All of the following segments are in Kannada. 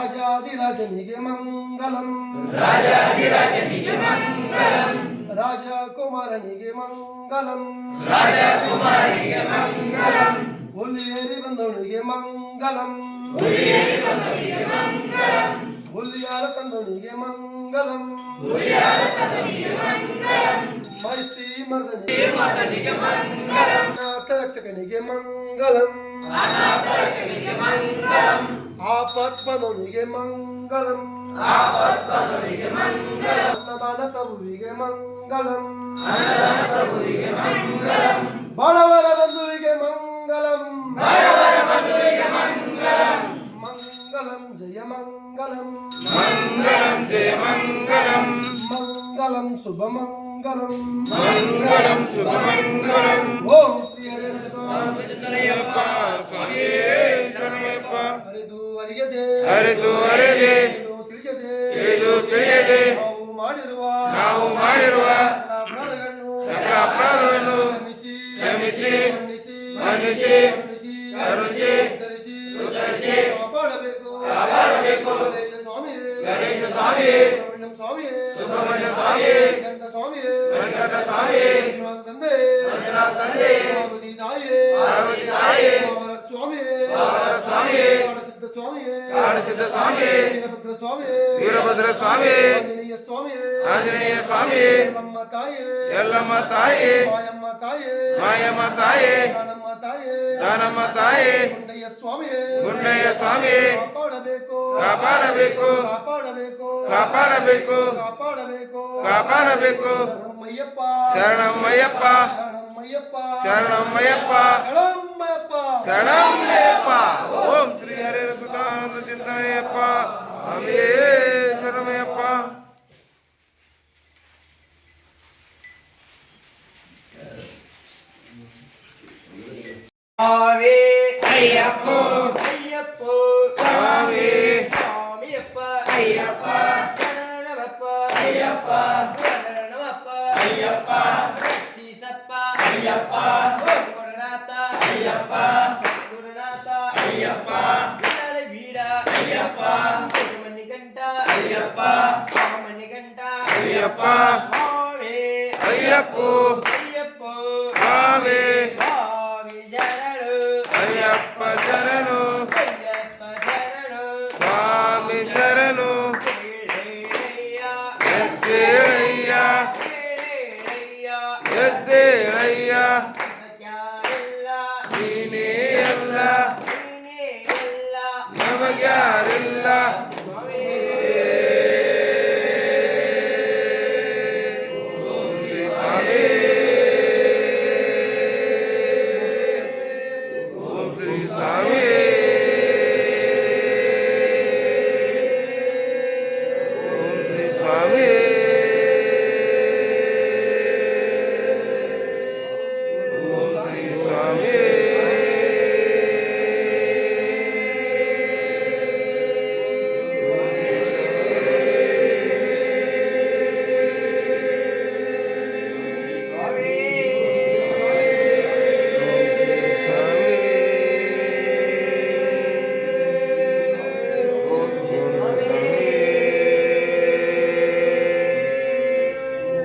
ರಾಜಾದಿರಾಜನಿಗೆ ಮಂಗಲಂ ರಾಜಾದಿರಾಜನಿಗೆ ಮಂಗಲಂ ರಾಜಕುಮಾರನಿಗೆ ಮಂಗಲಂ ರಾಜಕುಮಾರನಿಗೆ ಮಂಗಲಂ ಹುಲಿಯೇರಿ ಬಂದವನಿಗೆ ಮಂಗಲಂ ಹುಲಿಯೇರಿ ಬಂದವನಿಗೆ ಮಂಗಲಂ ಹುಲಿಯಾರ ತಂದವನಿಗೆ ಮಂಗಲಂ ಹುಲಿಯಾರ ತಂದವನಿಗೆ ಮಂಗಲಂ ಮೈಸಿ ಮರ್ದನಿಗೆ ಮಂಗಲಂ ಅನಾಥ ರಕ್ಷಕನಿಗೆ ಮಂಗಲಂ ಅನಾಥ ರಕ್ಷಕನಿಗೆ ಮಂಗಲಂ ಆಪತ್ಪದವನಿಗೆ ಮಂಗಲಂ ಆಪತ್ಪದವನಿಗೆ ಮಂಗಲಂ ಅನ್ನದಾನ ಪ್ರಭುವಿಗೆ ಮಂಗಲಂ ಅನ್ನದಾನ ಪ್ರಭುವಿಗೆ ಮಂಗಲಂ ಬಡವರ ಬಂಧುವಿಗೆ ಮಂಗಲಂ ಬಡವರ ಬಂಧುವಿಗೆ ಮಂಗಲಂ ಮಂಗಲಂ ಜಯ ಮಂಗಲಂ ಮಂಗಲಂ ಜಯ ಮಂಗಲಂ ಮಂಗಲಂ ಶುಭ ಮಂಗಲಂ ಮಂಗಲಂ ಶುಭ ಮಂಗಲಂ ಓಂ ಶ್ರೀ ಹರೇ ಶರಣಯ್ಯಪ್ಪ ಸ್ವಾಮಿಯೇ ಶರಣಯ್ಯಪ್ಪ ಹರಿದು ಅರಿಯದೆ ಅರಿತು ಅರಿಯದೆ ತಿಳಿಯದೆ ತಿಳಿಯದೆ ನಾವು ಮಾಡಿರುವ ಸಕಲ ಅಪರಾಧವನ್ನು ಕ್ಷಮಿಸಿ ಮನ್ನಿಸಿ ಕರುಣಿಸಿ ಉದ್ಧರಿಸಿ ಕಾಪಾಡಬೇಕು ಗಣೇಶ ಸ್ವಾಮಿಯೇ ಸುಬ್ರಹ್ಮಣ್ಯ ಸ್ವಾಮಿಯೇ ವೆಂಕಟ ಸ್ವಾಮಿಯೇ ಮಂಜುನಾಥ ತಂದೆ ಪಾರ್ವತಿ ತಾಯಿಯೇ ಅವರ ಸ್ವಾಮಿಯೇ ಕಾಡಸಿದ್ಧ ಸ್ವಾಮಿಯೇ ವೀರಭದ್ರ ಸ್ವಾಮಿಯೇ ಆಂಜನೇಯ ಸ್ವಾಮಿಯೇ ಎಲ್ಲಮ್ಮ ತಾಯಿ ಮಾಯಮ್ಮ ತಾಯಿ ದಾನಮ್ಮ ತಾಯಿ ಗುಂಡಯ್ಯ ಸ್ವಾಮಿಯೇ ಕಾಪಾಡಬೇಕು ಶರಣಮ್ಮಯ್ಯಪ್ಪ ಶರಣಮ್ಮಯ್ಯಪ್ಪ ಓಂ ಶ್ರೀ ಹರೇ ಸುತಾನಂದ ಚಿಂತನೆಯಪ್ಪ ಸ್ವಾಮಿಯೇ ಶರಣಮಯ್ಯಪ್ಪ ಸ್ವಾಮಿ ಅಯ್ಯಪ್ಪ ಅಯ್ಯಪ್ಪ ಸ್ವಾಮಿ ಸ್ವಾಮಿಯಪ್ಪ ಅಯ್ಯಪ್ಪ ಶರಣವಪ್ಪ ಅಯ್ಯಪ್ಪ ಶರಣವಪ್ಪ ಅಯ್ಯಪ್ಪ ರಕ್ಷಿಸಪ್ಪ ಅಯ್ಯಪ್ಪ ಗುರುನಾಥ ಅಯ್ಯಪ್ಪ ಗುರುನಾಥ ಅಯ್ಯಪ್ಪ ಬೀಡ ಅಯ್ಯಪ್ಪ ಮಣಿಗಂಟ ಅಯ್ಯಪ್ಪ ಮಣಿಗಂಟ ಅಯ್ಯಪ್ಪ ಸ್ವಾಮಿ ಅಯ್ಯಪ್ಪ ಅಯ್ಯಪ್ಪ ಸ್ವಾಮಿ ಸ್ವಾಮಿ ಶರಣು ಅಯ್ಯಪ್ಪ ಶರಣು ಅಯ್ಯಪ್ಪ ಶರಣು ಸ್ವಾಮಿ ಶರಣು ಎದ್ದೇಳಯ್ಯ ಎದ್ದೇಳಯ್ಯ ನೀನೇ ಎಲ್ಲ ನಮಗ್ಯಾರಿಲ್ಲ ಓಂ ಶ್ರೀ ಸ್ವಾಮಿ ಓಂ ಶ್ರೀ ಸ್ವಾಮಿ ಓಂ ಶ್ರೀ ಸ್ವಾಮಿ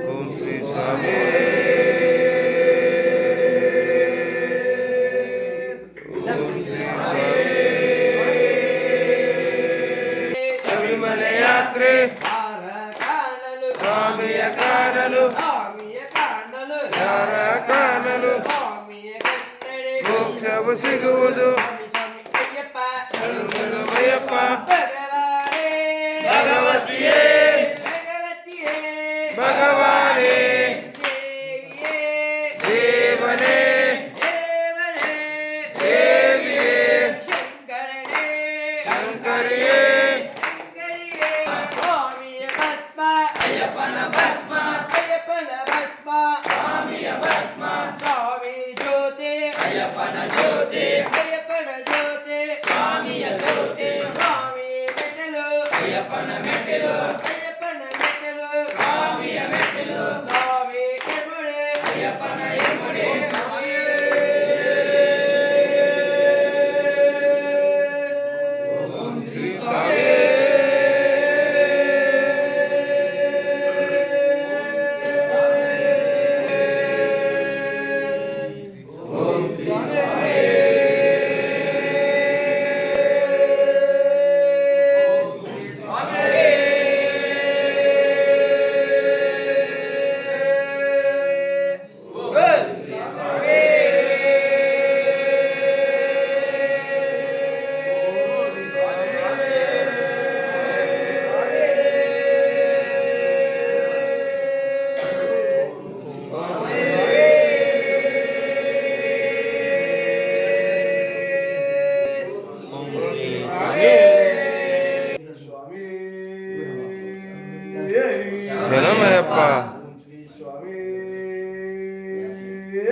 ಓಂ ಶ್ರೀ ಸ್ವಾಮಿ ಶಬರಿಮಲೆ ಯಾತ್ರೆ ಕಾಣಲು ಸ್ವಾಮಿಯ ಕಾಣಲು ಸ್ವಾಮಿಯ ಕಾಣಲು ಯಾರ ಕಾಣಲು ಸ್ವಾಮಿಯ ಕನ್ನಡೆ ಮೋಕ್ಷವು ಸಿಗುವುದು ಸ್ವಾಮಿ ಸ್ವಾಮಿ ಅಯ್ಯಪ್ಪ ಶರಣಮಯ್ಯಪ್ಪ ಭಗವಾನೇ ಭಗವತಿಯೇ ಭಗವತಿಯೇ ಭಗವಾನೇ ದೇವಿಯೇ ದೇವನೇ ದೇವನೇ ದೇವಿಯೇ ಶಂಕರನೇ ಶಂಕರಿಯೇ ಶಂಕರಿಯೇ ಸ್ವಾಮಿಯ ಭಸ್ಮ ಅಯ್ಯಪ್ಪನ ಭಸ್ಮ ಅಯ್ಯಪ್ಪನ ಭಸ್ಮ ಸ್ವಾಮಿಯ ಭಸ್ಮ ಸ್ವಾಮಿ ಜ್ಯೋತಿ ಅಯ್ಯಪ್ಪನ ಜ್ಯೋತಿ ಅಯ್ಯಪ್ಪನ ಜ್ಯೋತಿ ಸ್ವಾಮಿಯ ಜ್ಯೋತಿ ಸ್ವಾಮಿ ಮೆಟ್ಟಲು ಅಯ್ಯಪ್ಪನ ಮೆಟ್ಟಿಲು ಅಯ್ಯಪ್ಪನ ಮೆಟ್ಟಲು ಸ್ವಾಮಿಯ ಮೆಟ್ಟಿಲು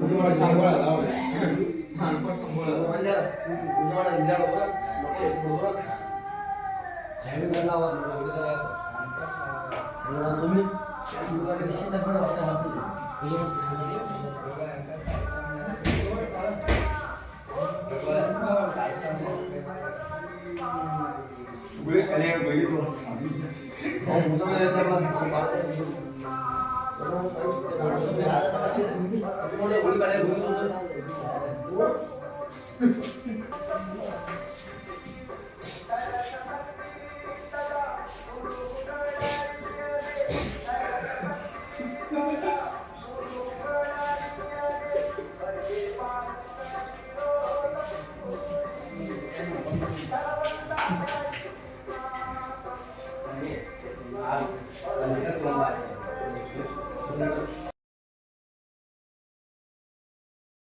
우리